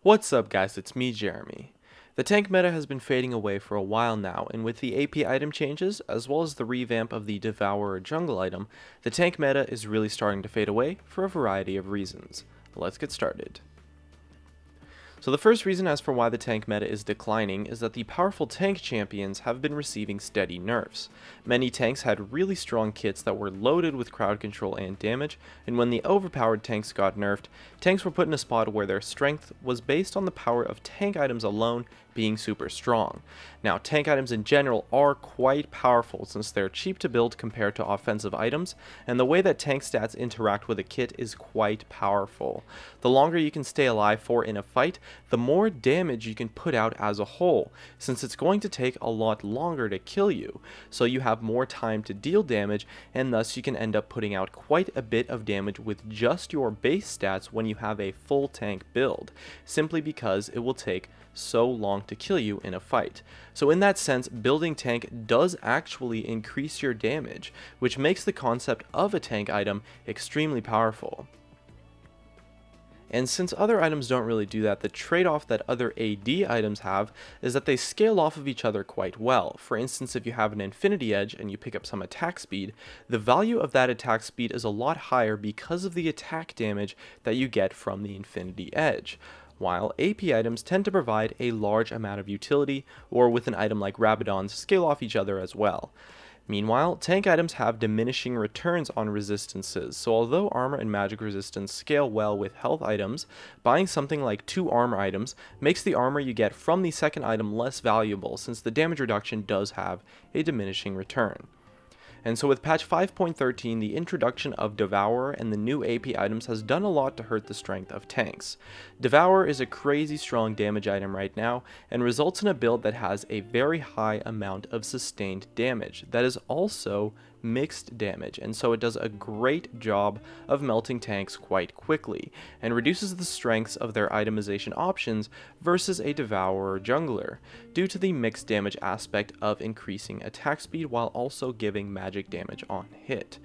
What's up guys, it's me Jeremy. The tank meta has been fading away for a while now, and with the AP item changes, as well as the revamp of the Devourer jungle item, the tank meta is really starting to fade away for a variety of reasons. Let's get started. So the first reason as for why the tank meta is declining is that the powerful tank champions have been receiving steady nerfs. Many tanks had really strong kits that were loaded with crowd control and damage, and when the overpowered tanks got nerfed, tanks were put in a spot where their strength was based on the power of tank items alone being super strong. Now, tank items in general are quite powerful since they're cheap to build compared to offensive items, and the way that tank stats interact with a kit is quite powerful. The longer you can stay alive for in a fight, the more damage you can put out as a whole, since it's going to take a lot longer to kill you, so you have more time to deal damage, and thus you can end up putting out quite a bit of damage with just your base stats when you have a full tank build, simply because it will take so long to kill you in a fight. So in that sense, building tank does actually increase your damage, which makes the concept of a tank item extremely powerful. And since other items don't really do that, the trade-off that other AD items have is that they scale off of each other quite well. For instance, if you have an Infinity Edge and you pick up some attack speed, the value of that attack speed is a lot higher because of the attack damage that you get from the Infinity Edge, while AP items tend to provide a large amount of utility, or with an item like Rabadon's, scale off each other as well. Meanwhile, tank items have diminishing returns on resistances, so although armor and magic resistance scale well with health items, buying something like 2 armor items makes the armor you get from the second item less valuable, since the damage reduction does have a diminishing return. And so with patch 5.13, the introduction of Devourer and the new AP items has done a lot to hurt the strength of tanks. Devourer is a crazy strong damage item right now, and results in a build that has a very high amount of sustained damage that is also mixed damage, and so it does a great job of melting tanks quite quickly, and reduces the strengths of their itemization options versus a Devourer jungler, due to the mixed damage aspect of increasing attack speed while also giving magic damage on hit.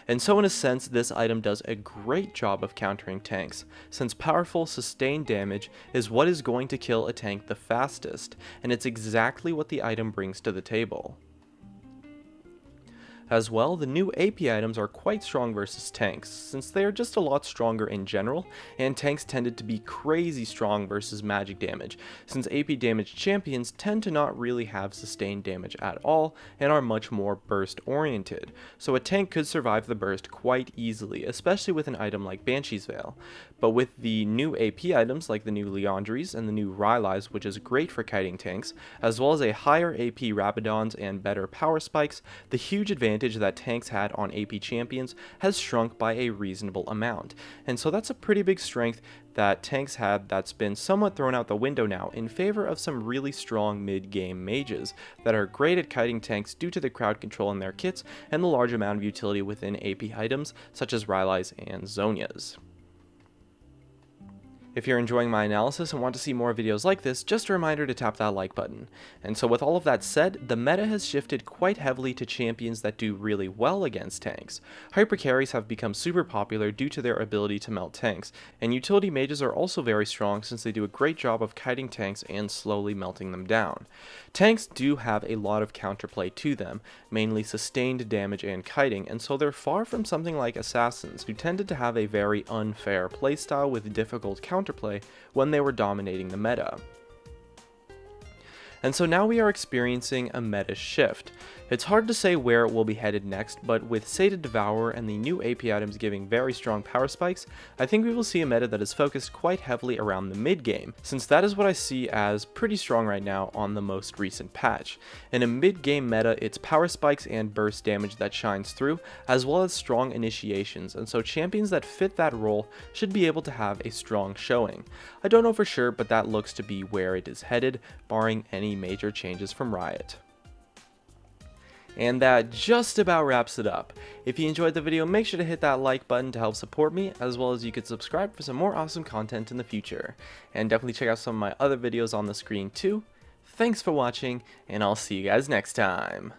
And so in a sense, this item does a great job of countering tanks, since powerful sustained damage is what is going to kill a tank the fastest, and it's exactly what the item brings to the table. As well, the new AP items are quite strong versus tanks, since they are just a lot stronger in general, and tanks tended to be crazy strong versus magic damage, since AP damage champions tend to not really have sustained damage at all, and are much more burst oriented, so a tank could survive the burst quite easily, especially with an item like Banshee's Veil. But with the new AP items like the new Leandries and the new Rylai's, which is great for kiting tanks, as well as a higher AP Rabadons and better power spikes, the huge advantage that tanks had on AP champions has shrunk by a reasonable amount, and so that's a pretty big strength that tanks had that's been somewhat thrown out the window now in favor of some really strong mid-game mages that are great at kiting tanks due to the crowd control in their kits and the large amount of utility within AP items such as Rylai's and Zhonya's. If you're enjoying my analysis and want to see more videos like this, just a reminder to tap that like button. And so with all of that said, the meta has shifted quite heavily to champions that do really well against tanks. Hyper carries have become super popular due to their ability to melt tanks, and utility mages are also very strong since they do a great job of kiting tanks and slowly melting them down. Tanks do have a lot of counterplay to them, mainly sustained damage and kiting, and so they're far from something like assassins, who tended to have a very unfair playstyle with difficult counterplay when they were dominating the meta. And so now we are experiencing a meta shift. It's hard to say where it will be headed next, but with Sated Devourer and the new AP items giving very strong power spikes, I think we will see a meta that is focused quite heavily around the mid game, since that is what I see as pretty strong right now on the most recent patch. In a mid game meta, it's power spikes and burst damage that shines through, as well as strong initiations, and so champions that fit that role should be able to have a strong showing. I don't know for sure, but that looks to be where it is headed, barring any major changes from Riot. And that just about wraps it up. If you enjoyed the video, make sure to hit that like button to help support me, as well as you could subscribe for some more awesome content in the future. And definitely check out some of my other videos on the screen too. Thanks for watching, and I'll see you guys next time.